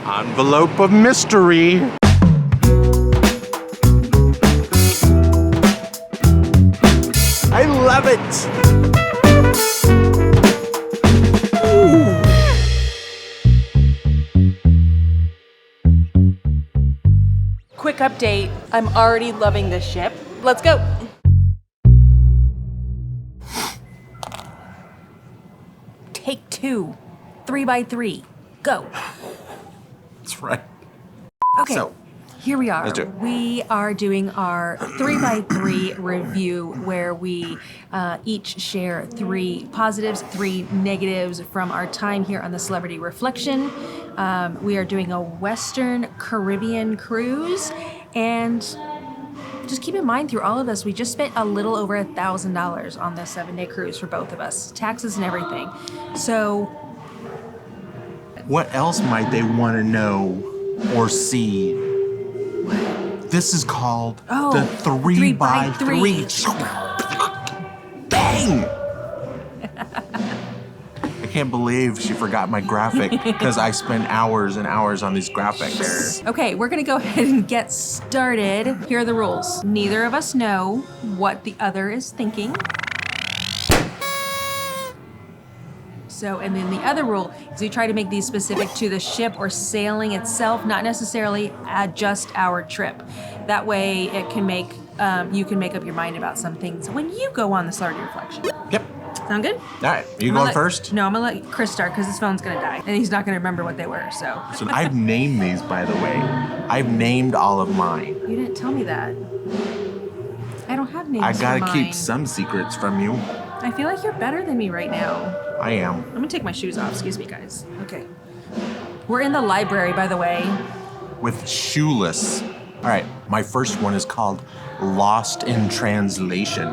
Envelope of mystery. I love it. Quick update, I'm already loving this ship. Let's go. Take 2, 3x3, go. That's right. Okay, So, here we are. let's do it. We are doing our 3x3 review where we each share 3 positives, 3 negatives from our time here on the Celebrity Reflection. We are doing a Western Caribbean cruise, and just keep in mind through all of this, we just spent a little over $1,000 on this 7-day cruise for both of us, taxes and everything. So, what else might they want to know or see? This is called the 3x3. Bang! I can't believe she forgot my graphic because I spend hours and hours on these graphics. okay, we're gonna go ahead and get started. Here are the rules. Neither of us know what the other is thinking. So, and then the other rule is we try to make these specific to the ship or sailing itself, not necessarily just our trip. That way it can make, you can make up your mind about some things when you go on the Celebrity Reflection. Yep. Sound good? All right. You going first? No, I'm gonna let Chris start because his phone's gonna die and he's not gonna remember what they were, so. So I've named these, by the way. I've named all of mine. You didn't tell me that. I don't have names I gotta for mine. keep some secrets from you. I feel like you're better than me right now. I am. I'm gonna take my shoes off. Excuse me, guys. Okay. We're in the library, by the way. With shoeless. All right. My first one is called Lost in Translation.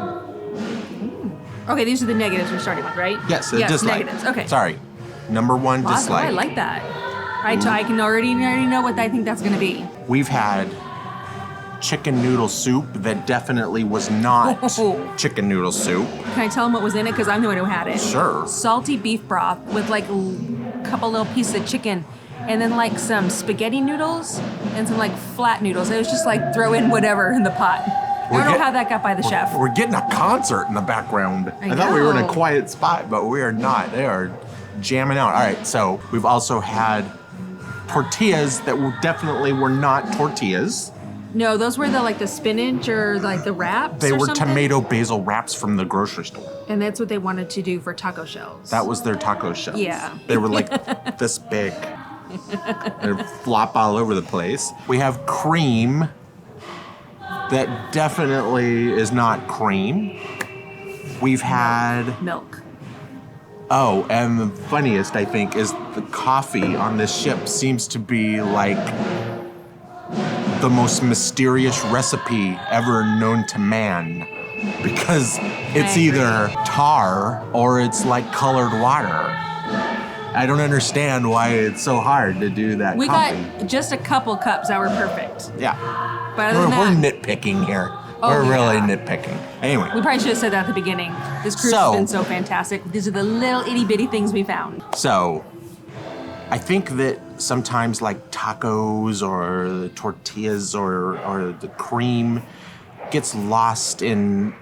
Okay, these are the negatives we're starting with, right? Yes, yes, dislike. negatives. Okay. Sorry. Number 1, Lost, dislike. I like that. I can already know what I think that's gonna be. We've had chicken noodle soup that definitely was not chicken noodle soup. Can I tell them what was in it? Because I'm the one who had it. Sure. Salty beef broth with like a couple little pieces of chicken, and then like some spaghetti noodles and some like flat noodles. It was just like throw in whatever in the pot. I don't know how that got by the chef. We're getting a concert in the background. I thought we were in a quiet spot, but we are not. They are jamming out. All right, so we've also had tortillas that definitely were not tortillas. No, those were the spinach or like the wraps. They or were something. tomato basil wraps from the grocery store. And that's what they wanted to do for taco shells. That was their taco shells. Yeah. They were like this big. They flop all over the place. We have cream that definitely is not cream. We've had milk. Oh, and the funniest, I think, is the coffee on this ship seems to be like the most mysterious recipe ever known to man, because it's either tar or it's like colored water. I don't understand why it's so hard to do that We coffee. got just a couple cups that were perfect. Yeah. But other than We're that, nitpicking here. Oh, we're really yeah. nitpicking. Anyway. we probably should have said that at the beginning. This cruise has been so fantastic. These are the little itty bitty things we found. So, I think that sometimes like tacos or the tortillas or the cream gets lost in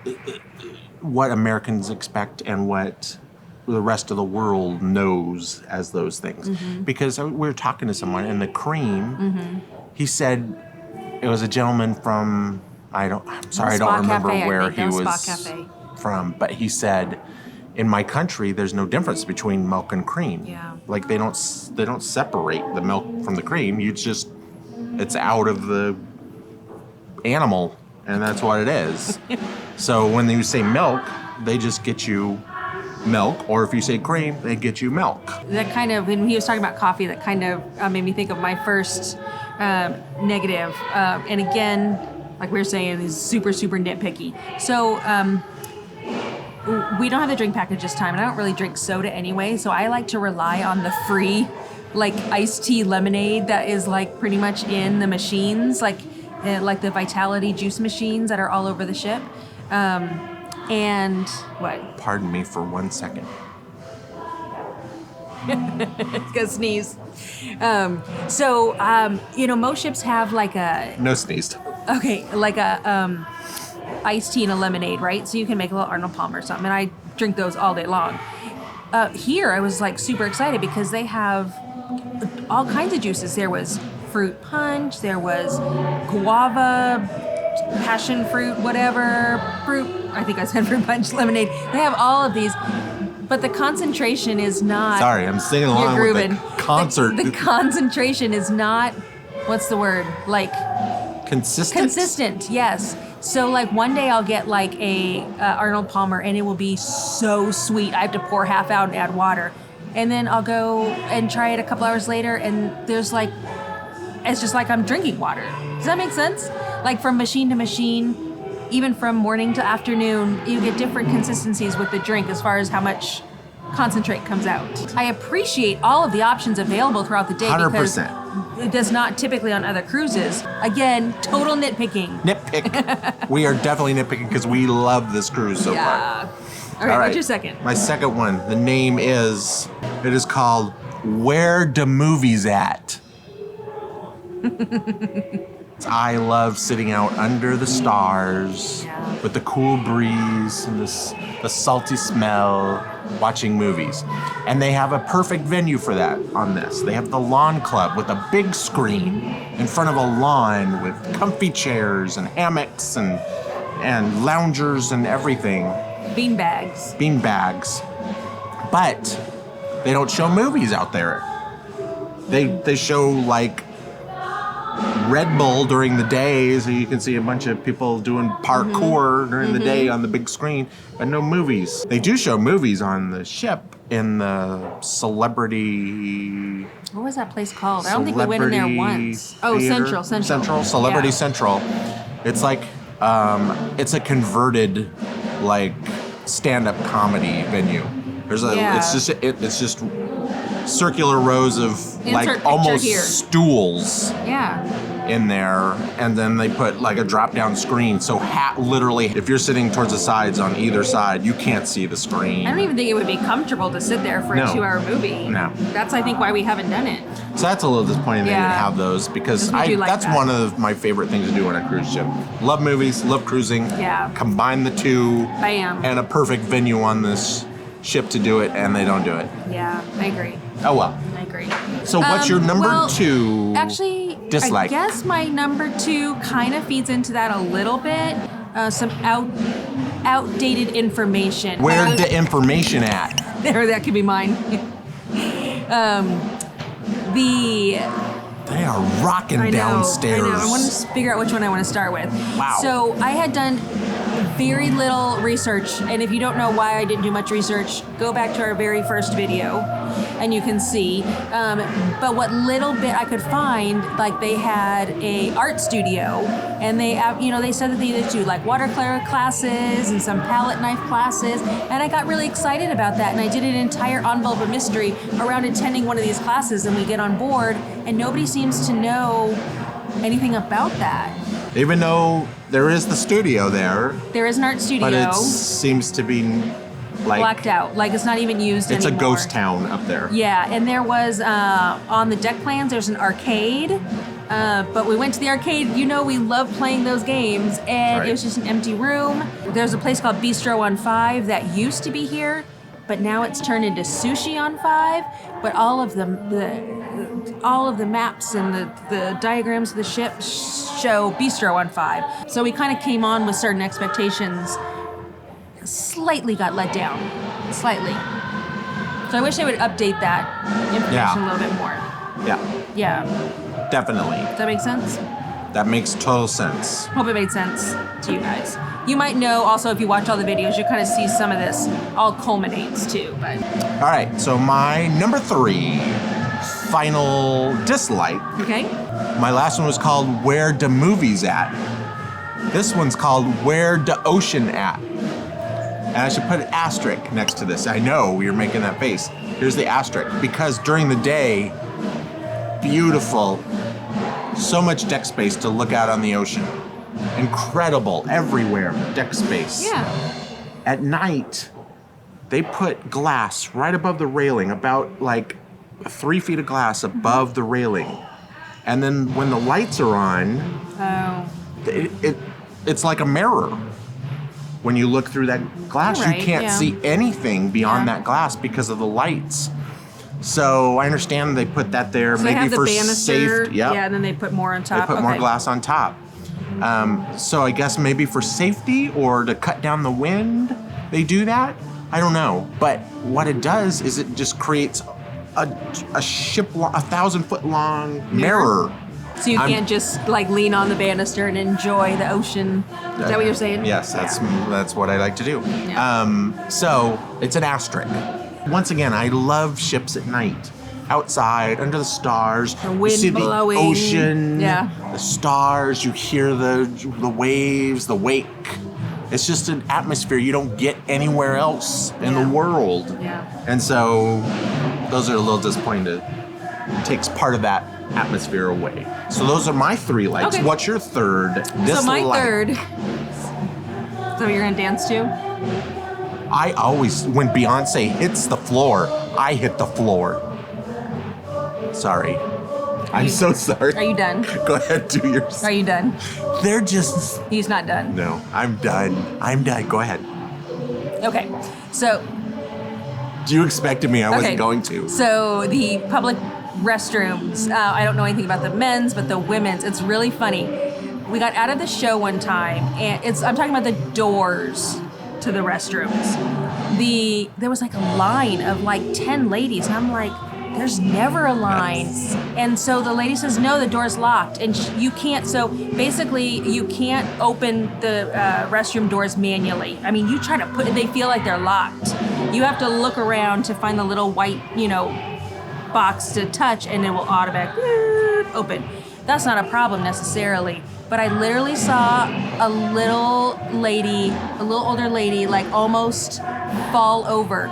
what Americans expect and what the rest of the world knows as those things. Mm-hmm. Because we were talking to someone and the cream, he said it was a gentleman from, I don't remember where he was from, but he said, in my country, there's no difference between milk and cream. Yeah. Like they don't separate the milk from the cream. It's out of the animal, and that's what it is. So when you say milk, they just get you milk, or if you say cream, they get you milk. That kind of, when he was talking about coffee, that kind of made me think of my first negative. And again, like we were saying, he's super, super nitpicky. So we don't have the drink package this time, and I don't really drink soda anyway, so I like to rely on the free, like, iced tea lemonade that is, like, pretty much in the machines, like the Vitality juice machines that are all over the ship. And what? Pardon me for 1 second. Gonna sneeze. Most ships have like a No sneezed. iced tea and a lemonade, right? So you can make a little Arnold Palmer or something, and I drink those all day long. Here, I was like super excited because they have all kinds of juices. There was fruit punch, there was guava, passion fruit, whatever, fruit, I think I said fruit punch, lemonade. They have all of these, but the concentration is not... Sorry, I'm singing along with the concert. The concentration is not, what's the word? Like... Consistent? Consistent, yes. So like one day I'll get like a Arnold Palmer and it will be so sweet. I have to pour half out and add water. And then I'll go and try it a couple hours later and there's like, it's just like I'm drinking water. Does that make sense? Like from machine to machine, even from morning to afternoon, you get different consistencies with the drink as far as how much concentrate comes out. I appreciate all of the options available throughout the day 100%. because it does not typically on other cruises. Again, total nitpicking. Nitpick. We are definitely nitpicking because we love this cruise so far. All right, what's your second? My second one, it is called Where Da Movies At? I love sitting out under the stars with the cool breeze and the salty smell, watching movies. And they have a perfect venue for that on this. They have the lawn club with a big screen in front of a lawn with comfy chairs and hammocks and loungers and everything. Beanbags. But they don't show movies out there. They show like Red Bull during the day, so you can see a bunch of people doing parkour during the day on the big screen, but no movies. They do show movies on the ship in the Celebrity... What was that place called? I don't think we went in there once. Oh, Theater? Central. Celebrity Central. It's like, it's a converted, like, stand-up comedy venue. It's just circular rows of like almost stools in there, and then they put like a drop-down screen, so literally if you're sitting towards the sides on either side, you can't see the screen. I don't even think it would be comfortable to sit there for a 2-hour movie. No. That's, I think, why we haven't done it. So that's a little disappointing they didn't have those, because that's that. one of my favorite things to do on a cruise ship. Love movies, love cruising. Yeah. Combine the two. Bam. And a perfect venue on this ship to do it, and they don't do it. Yeah, I agree. Oh well. I agree. So what's your number two dislike? I guess my number two kind of feeds into that a little bit. Some outdated information. Where's the information at? There, that could be mine. They are rocking downstairs. I know. I want to figure out which one I want to start with. Wow. So I had done very little research, and if you don't know why I didn't do much research, go back to our very first video, and you can see. But what little bit I could find, like they had a art studio, and they said that they do like watercolor classes and some palette knife classes, and I got really excited about that, and I did an entire envelope of mystery around attending one of these classes, and we get on board, and nobody seems to know anything about that. Even though there is the studio there. There is an art studio. But it seems to be like... blacked out. Like it's not even used anymore. It's a ghost town up there. Yeah, and there was, on the deck plans, there's an arcade. But we went to the arcade. You know we love playing those games. And It was just an empty room. There's a place called Bistro on 5 that used to be here. But now it's turned into Sushi on 5. But all of the maps and the diagrams of the ship show Bistro on 5. So we kind of came on with certain expectations. Slightly got let down. Slightly. So I wish they would update that information a little bit more. Yeah. Definitely. Does that make sense? That makes total sense. Hope it made sense to you guys. You might know also if you watch all the videos, you kind of see some of this all culminates too. But all right, so my number 3 final dislike. Okay. My last one was called Where Da Movies At? This one's called Where Da Ocean At? And I should put an asterisk next to this. I know you're making that face. Here's the asterisk. Because during the day, beautiful, so much deck space to look out on the ocean. Incredible, everywhere, deck space. Yeah. At night, they put glass right above the railing, about like 3 feet of glass above the railing. And then when the lights are on, it's like a mirror. When you look through that glass, Right, you can't see anything beyond that glass because of the lights. So I understand they put that there So maybe they have the for banister, safety. Yep. yeah, and then they put more on top. They put more glass on top. So I guess maybe for safety or to cut down the wind, they do that. I don't know. But what it does is it just creates a ship, 1,000-foot long mirror. So you can't just like lean on the banister and enjoy the ocean. Is that what you're saying? Yes, that's what I like to do. Yeah. So it's an asterisk. Once again, I love ships at night. Outside, under the stars. The wind you see blowing. the ocean, Yeah. the stars, you hear the waves, the wake. It's just an atmosphere you don't get anywhere else in the world. Yeah. And so those are a little disappointing. It takes part of that atmosphere away. So those are my 3 likes. Okay. What's your third dislike? So my third. So you're gonna dance too? I always, when Beyonce hits the floor, I hit the floor. Sorry. I'm so sorry. Are you done? Go ahead, do yours. Are you done? They're just... He's not done. No, I'm done. I'm done. Go ahead. Okay. So You expected me. I wasn't going to. So the public restrooms, I don't know anything about the men's, but the women's, it's really funny. We got out of the show one time, and I'm talking about the doors to the restrooms. There was like a line of like 10 ladies, and I'm like, there's never a line. And so the lady says, no, the door's locked. And you can't, so basically you can't open the restroom doors manually. I mean, you try to they feel like they're locked. You have to look around to find the little white, box to touch, and it will automatically open. That's not a problem necessarily. But I literally saw a little older lady, like almost fall over.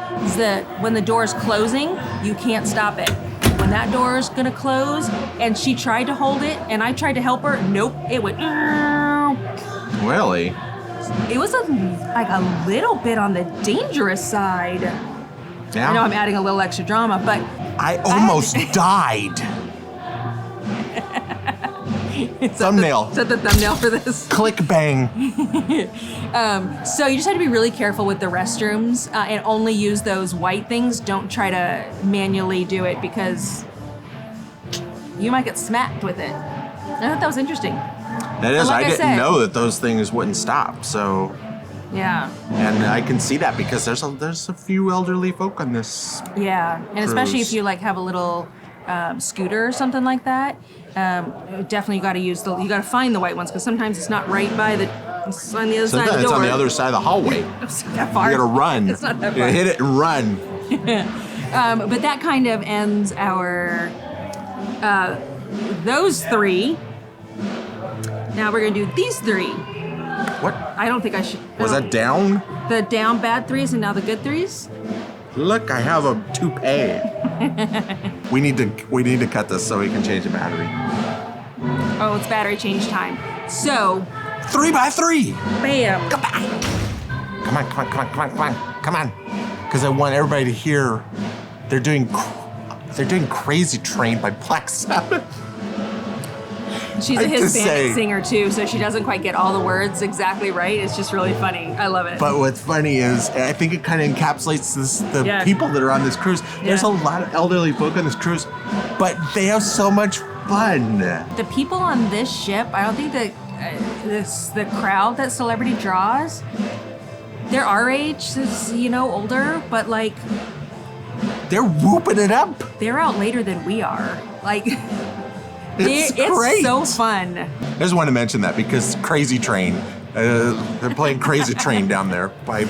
When the door's closing, you can't stop it. When that door's gonna close, and she tried to hold it, and I tried to help her, nope, it went. Really? It was a little bit on the dangerous side. Yeah. I know I'm adding a little extra drama, but I almost died. Thumbnail. Is that the thumbnail for this? Click bang. So you just have to be really careful with the restrooms and only use those white things. Don't try to manually do it because you might get smacked with it. I thought that was interesting. That is, like I I didn't said- know that those things wouldn't stop. So, Yeah. and I can see that because there's a few elderly folk on this. Yeah, and especially Cruise. if you like have a little scooter or something like that, definitely you got to find the white ones because sometimes it's not right by it's on the other side of the It's door. on the other side of the hallway. It's not that far. You gotta run. It's not that You far. hit it and run. But that kind of ends our those 3. Now we're gonna do these 3. What? I don't think I should. Was that down? the down bad 3s and now the good 3s? Look, I have a toupee. we need to cut this so we can change the battery. Oh, it's battery change time. So, 3 by 3. bam. Come on. Come on. Because I want everybody to hear they're doing Crazy Train by Black Sabbath. She's a I have to Hispanic say- singer too, so she doesn't quite get all the words exactly right. It's just really funny. I love it. But what's funny is I think it kind of encapsulates the Yeah. people that are on this cruise. There's Yeah. a lot of elderly folk on this cruise, but they have so much fun. The people on this ship, I don't think that the crowd that Celebrity draws, they're our age, older, but like They're whooping it up. they're out later than we are. Like It's great. It's so fun. I just want to mention that because Crazy Train, they're playing Crazy Train down there by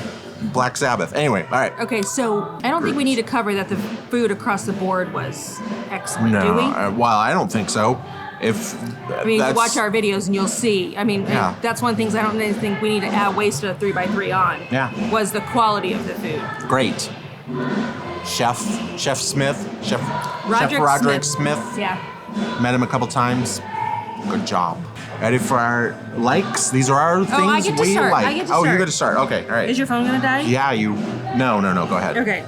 Black Sabbath. Anyway, all right. Okay, so I don't think we need to cover that the food across the board was excellent, do we? Well, I don't think so. I mean, you watch our videos and you'll see. I mean, Yeah. that's one of the things I don't really think we need to waste a 3x3 on. Yeah. Was the quality of the food. Great. Chef Smith, Chef Roderick Roderick Smith. Yeah. Met him a couple times. Good job. Ready for our likes? These are our things I get to we start. like. I get to Oh, start. you get to start. Okay, all right. Is your phone gonna die? Yeah, you. No. Go ahead. Okay.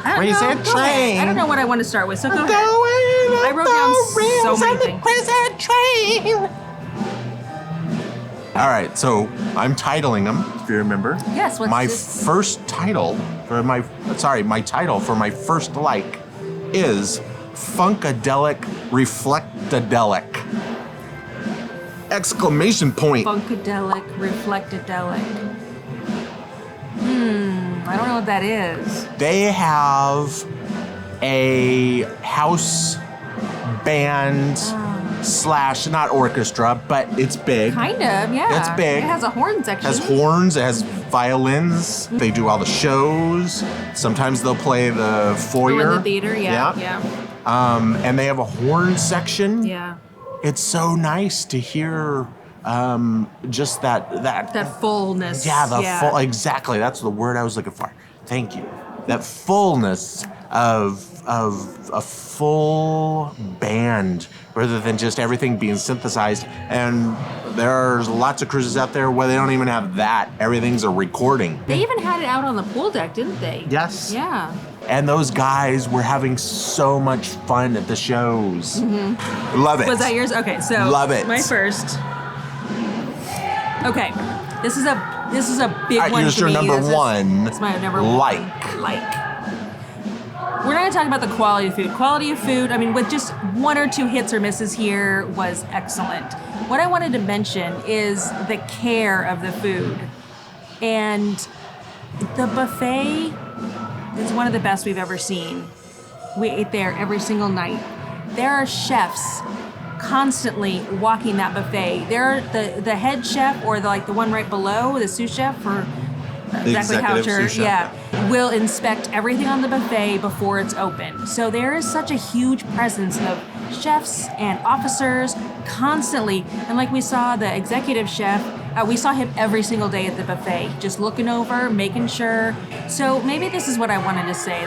Crazy Go ahead. train. I don't know what I want to start with, so go ahead. I wrote down so many things. Crazy train. All right, so I'm titling them, if you remember. Yes, what's my this? first title for my title for my first like is Funkadelic Reflectadelic. Exclamation point. Funkadelic, Reflectadelic. I don't know what that is. They have a house band slash, not orchestra, but it's big. Kind of, yeah. It's big. It has a horn section. It has horns, it has violins. They do all the shows. Sometimes they'll play the foyer. Oh, in the theater, yeah. And they have a horn section. Yeah. It's so nice to hear just that fullness. Yeah, full, exactly. That's the word I was looking for. Thank you. That fullness of a full band rather than just everything being synthesized. And there's lots of cruises out there where they don't even have that. Everything's a recording. They even had it out on the pool deck, didn't they? Yes. Yeah. And those guys were having so much fun at the shows. Mm-hmm. Love it. Was that yours? Okay, so love it. My first. Okay, this is a big one here's for your me. number one. That's my number one. Like. We're not going to talk about the quality of food. Quality of food, I mean, with just one or two hits or misses here was excellent. What I wanted to mention is the care of the food. And the buffet is one of the best we've ever seen. We ate there every single night. There are chefs constantly walking that buffet. They're the head chef or the one right below, the sous chef or exactly how sous chef, will inspect everything on the buffet before it's open. So there is such a huge presence of chefs and officers constantly. And like we saw the executive chef, we saw him every single day at the buffet, just looking over, making sure. So maybe this is what I wanted to say,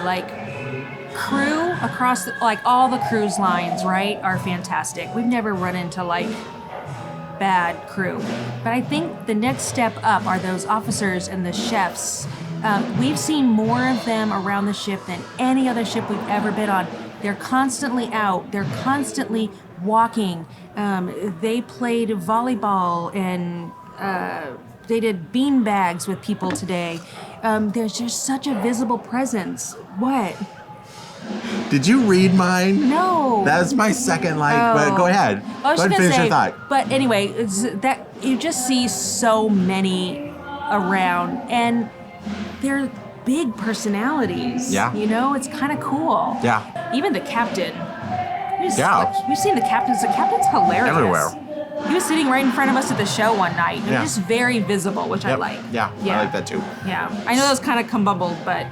crew across all the cruise lines, right, are fantastic. We've never run into bad crew, but I think the next step up are those officers and the chefs. We've seen more of them around the ship than any other ship we've ever been on. They're constantly out. They're constantly walking. They played volleyball and they did bean bags with people today. There's just such a visible presence. What? Did you read mine? No. That's my second but go ahead. I was go ahead and finish your thought. But anyway, it's that you just see so many around, and they're big personalities. Yeah. It's kind of cool. Yeah. Even the captain. We've seen the captains. The captain's hilarious. Everywhere. He was sitting right in front of us at the show one night. And just very visible, which I like. Yeah, I like that too. Yeah. I know that was kind of cumbumbled, but...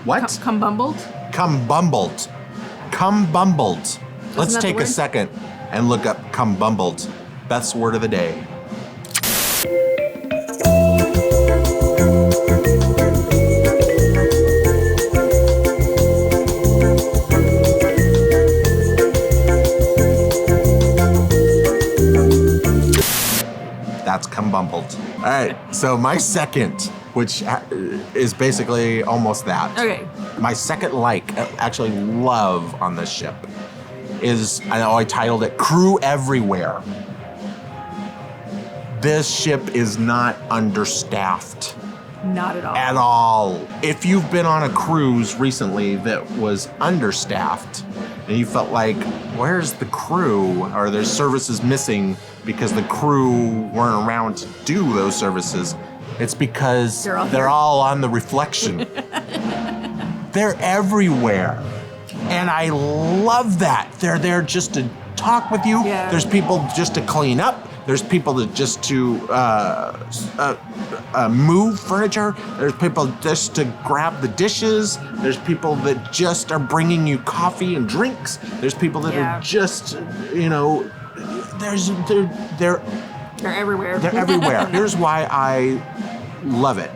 What? Cumbumbled? Cumbumbled. Cumbumbled. Let's that take the a word? second and look up cumbumbled. Beth's word of the day. That's cumbumbled. All right, so my second, which is basically almost that. Okay. My second actually love on this ship is, I titled it Crew Everywhere. This ship is not understaffed. Not at all. At all. If you've been on a cruise recently that was understaffed and you felt like, where's the crew? Or there's services missing because the crew weren't around to do those services, it's because they're all on the reflection. They're everywhere. And I love that. They're there just to talk with you. Yeah. There's people just to clean up. There's people that just to move furniture. There's people just to grab the dishes. There's people that just are bringing you coffee and drinks. There's people that are just, they're everywhere. They're everywhere. Here's why I love it.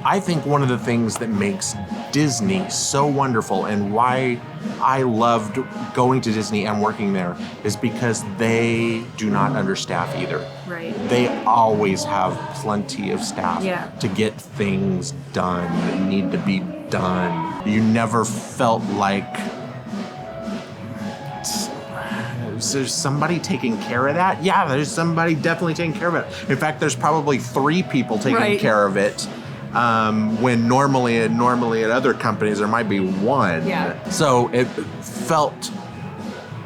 I think one of the things that makes Disney so wonderful and why I loved going to Disney and working there is because they do not understaff either. Right. They always have plenty of staff Yeah. to get things done that need to be done. You never felt like there's somebody taking care of that. Yeah, there's somebody definitely taking care of it. In fact, there's probably 3 people taking care of it. When normally at other companies there might be 1. Yeah. So it felt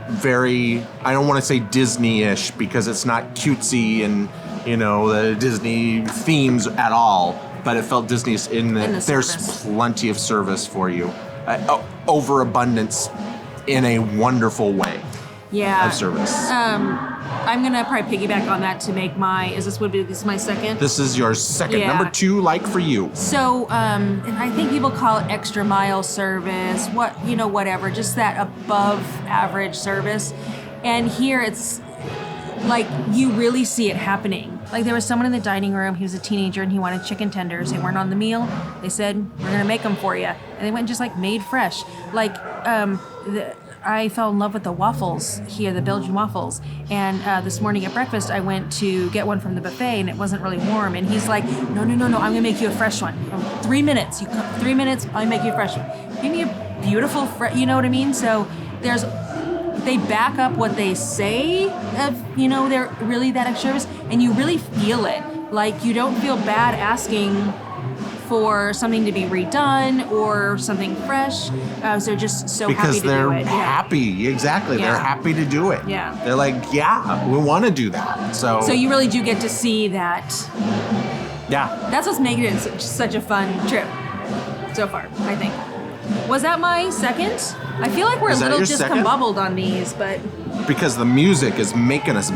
very, I don't want to say Disney-ish because it's not cutesy and the Disney themes at all, but it felt Disney in that there's plenty of service for you, overabundance in a wonderful way. Yeah. Of service. I'm gonna probably piggyback on that to make this is my second. This is your second. Yeah. Number 2, like for you. So, and I think people call it extra mile service, whatever, just that above average service. And here it's like you really see it happening. Like there was someone in the dining room, he was a teenager and he wanted chicken tenders. They weren't on the meal. They said, we're gonna make them for you. And they went and just like made fresh. Like, I fell in love with the waffles here, the Belgian waffles. And this morning at breakfast, I went to get one from the buffet, and it wasn't really warm. And he's like, no, I'm gonna make you a fresh one. 3 minutes, 3 minutes, I'll make you a fresh one. Give me a beautiful, you know what I mean? So they back up what they say of, they're really that extra service, and you really feel it. Like you don't feel bad asking for something to be redone or something fresh. So they're just so happy to do it. Because they're happy, exactly. Yeah. They're happy to do it. Yeah. They're like, yeah, we want to do that. So you really do get to see that. Yeah. That's what's making it such a fun trip so far, I think. Was that my second? I feel like we're a little discombobbled on these, but... Because the music is making us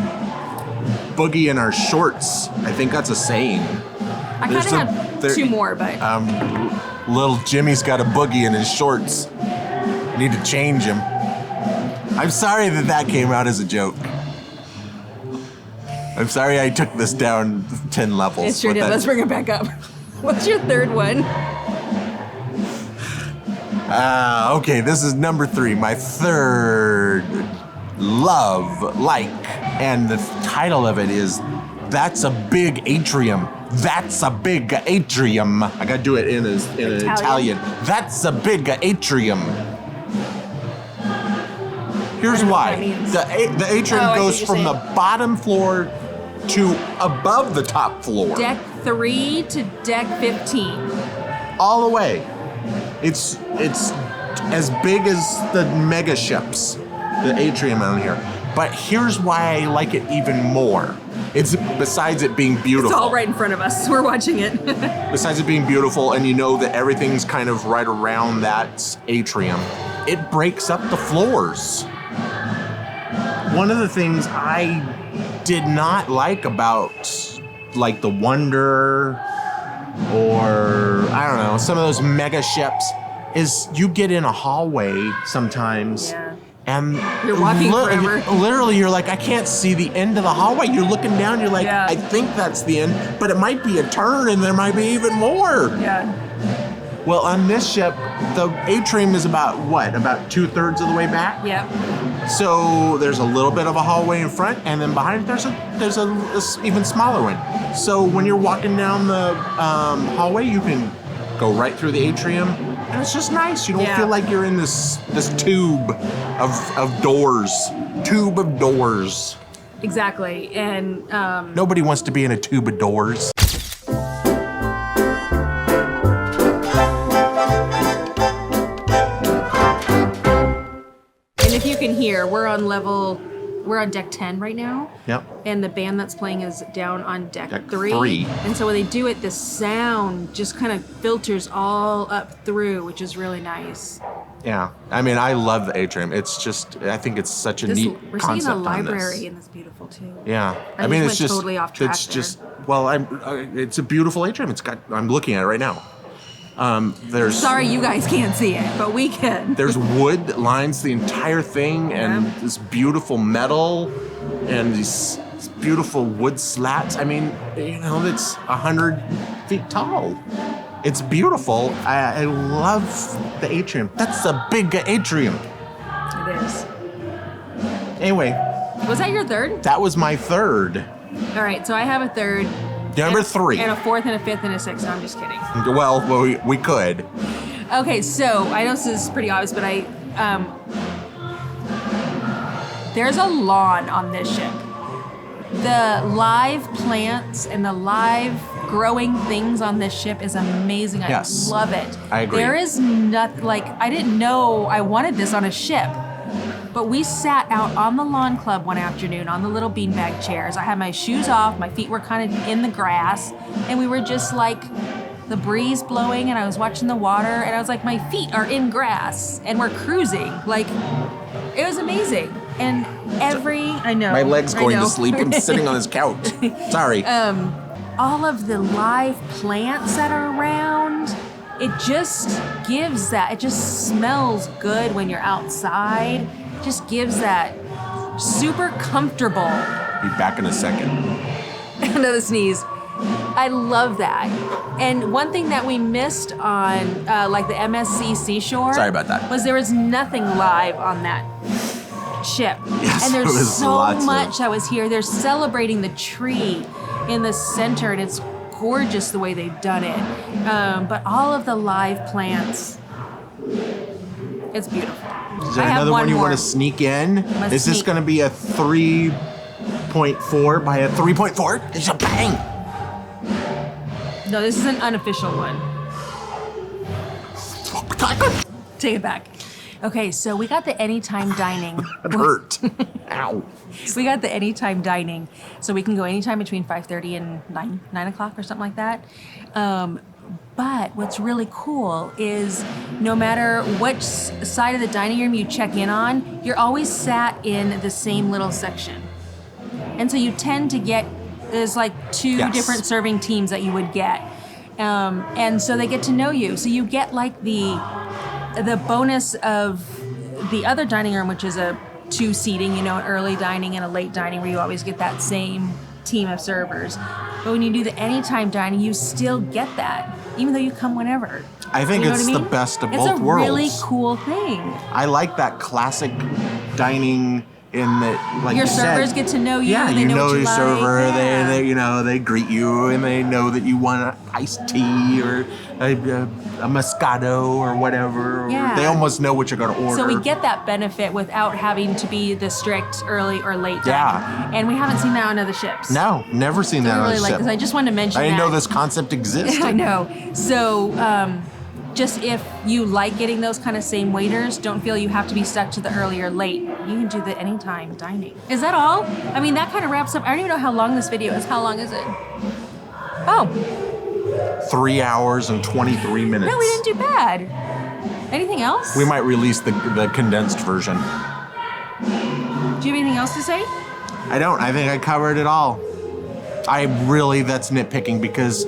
boogie in our shorts. I think that's a saying. I kind of had 2 more, but... Little Jimmy's got a boogie in his shorts. Need to change him. I'm sorry that came out as a joke. I'm sorry I took this down 10 levels. It sure did. Let's bring it back up. What's your third one? Okay, this is number 3. My third love, like. And the title of it is That's a Big Atrium. That's a big atrium. I gotta do it in Italian. That's a big atrium. Here's why. The atrium goes from the bottom floor to above the top floor. Deck 3 to deck 15. All the way. It's as big as the mega ships, the atrium on here. But here's why I like it even more. It's besides it being beautiful. It's all right in front of us. We're watching it. Besides it being beautiful, and you know that everything's kind of right around that atrium, it breaks up the floors. One of the things I did not like about like the Wonder or I don't know, some of those mega ships is you get in a hallway sometimes. Yeah. And you're walking forever. Literally, you're like, I can't see the end of the hallway. You're looking down, you're like, I think that's the end, but it might be a turn and there might be even more. Yeah. Well, on this ship, the atrium is about 2/3 of the way back? Yeah. So there's a little bit of a hallway in front, and then behind it, there's a even smaller one. So when you're walking down the hallway, you can go right through the atrium, and it's just nice. You don't feel like you're in this tube of doors. Tube of doors. Exactly, and nobody wants to be in a tube of doors. And if you can hear, we're on deck 10 right now. Yep. And the band that's playing is down on deck 3. And so when they do it, the sound just kind of filters all up through, which is really nice. Yeah. I mean, I love the atrium. It's just, I think it's such a neat concept. We're seeing a library, and it's beautiful too. Yeah. I mean, it's just totally off track it's there. just, well, it's a beautiful atrium. I'm looking at it right now. Sorry you guys can't see it, but we can. There's wood that lines the entire thing, and this beautiful metal, and these beautiful wood slats. I mean, it's 100 feet tall. It's beautiful. I love the atrium. That's a big atrium. It is. Anyway. Was that your third? That was my third. All right, so I have a third. Number 3. And a fourth and a fifth and a sixth. No, I'm just kidding. Well, we could. Okay, so I know this is pretty obvious, but there's a lawn on this ship. The live plants and the live growing things on this ship is amazing. I Yes. love it. I agree. There is nothing, like, I didn't know I wanted this on a ship, but we sat out on the lawn club one afternoon on the little beanbag chairs. I had my shoes off, my feet were kind of in the grass, and we were just like, the breeze blowing, and I was watching the water, and I was like, my feet are in grass, and we're cruising. Like, it was amazing. And I know. My leg's I going know. to sleep. I'm sitting on this couch. Sorry. All of the live plants that are around, it just gives that, it just smells good when you're outside. It just gives that super comfortable. Be back in a second. Another sneeze. I love that. And one thing that we missed on like the MSC Seashore, Sorry about that. was there was nothing live on that ship. Yes, and it there's was so lots much that was here. They're celebrating the tree in the center, and it's gorgeous the way they've done it. But all of the live plants, it's beautiful. Is there I have another one you more. want to sneak in? Let's Is this sneak. going to be a 3.4 by a 3.4? It's a bang! No, this is an unofficial one. Take it back. Okay, so we got the anytime dining. It hurt. Ow. We got the anytime dining, so we can go anytime between 5:30 and 9 o'clock or something like that. But what's really cool is no matter which side of the dining room you check in on, you're always sat in the same little section. And so you tend to get, there's like two Yes. different serving teams that you would get. And so they get to know you. So you get like the bonus of the other dining room, which is a 2 seating, an early dining and a late dining where you always get that same team of servers. But when you do the anytime dining, you still get that, even though you come whenever. I think You know it's what I the mean? best of it's both a worlds. really cool thing. I like that classic dining in that, like Your you servers said, get to know you. Yeah, they you know what your you like. server. Yeah. They greet you, and they know that you want an iced tea or a Moscato or whatever. Yeah. They almost know what you're going to order. So we get that benefit without having to be the strict early or late dining. Yeah. And we haven't seen that on other ships. No, never seen So that we on really a like ship. this. I just wanted to mention I didn't that. know this concept existed. I know. So just if you like getting those kind of same waiters, don't feel you have to be stuck to the early or late. You can do the anytime dining. Is that all? I mean, that kind of wraps up. I don't even know how long this video is. How long is it? Oh, 3 hours and 23 minutes. no, we didn't do bad. Anything else? We might release the condensed version. Do you have anything else to say? I don't. I think I covered it all. That's nitpicking because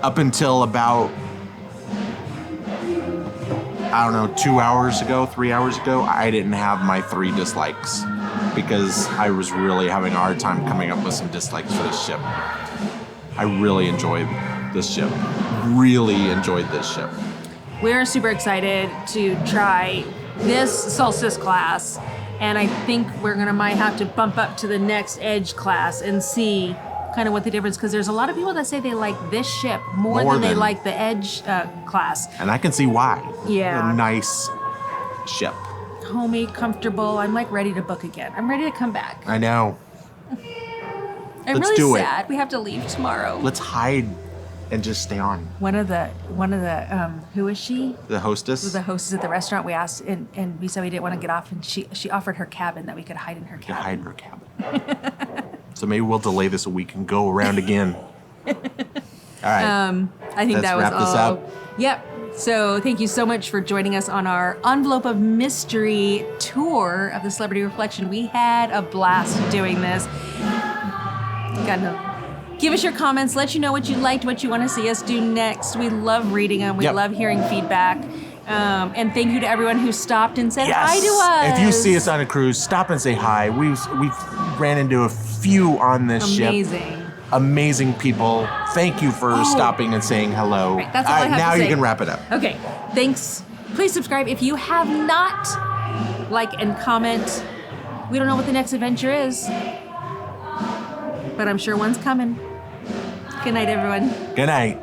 up until about, 2 hours ago, 3 hours ago, I didn't have my 3 dislikes because I was really having a hard time coming up with some dislikes for this ship. I really enjoyed this ship. Really enjoyed this ship. We're super excited to try this Solstice class, and I think we're might have to bump up to the next Edge class and see kind of what the difference, because there's a lot of people that say they like this ship more than they like the Edge class. And I can see why. Yeah. A nice ship. Homey, comfortable. I'm like ready to book again. I'm ready to come back. I know. I'm Let's really do it. sad. We have to leave tomorrow. Let's hide and just stay on. One of the who is she? The hostess? The hostess at the restaurant. We asked, and we said we didn't want to get off, and she offered her cabin that we could hide in her To cabin. hide in her cabin. So maybe we'll delay this a week and go around again. All right. I think Let's that was wrap this all. up. Yep. So thank you so much for joining us on our Envelope of Mystery tour of the Celebrity Reflection. We had a blast doing this. Give us your comments. Let you know what you liked, what you want to see us do next. We love reading them. We Yep. love hearing feedback. And thank you to everyone who stopped and said hi to us. If you see us on a cruise, stop and say hi. We've ran into a few on this ship. Amazing. Amazing people. Thank you for stopping and saying hello. Right, that's all I have now to say. you can wrap it up. Okay, thanks. Please subscribe if you have not. Like and comment. We don't know what the next adventure is, but I'm sure one's coming. Good night, everyone. Good night.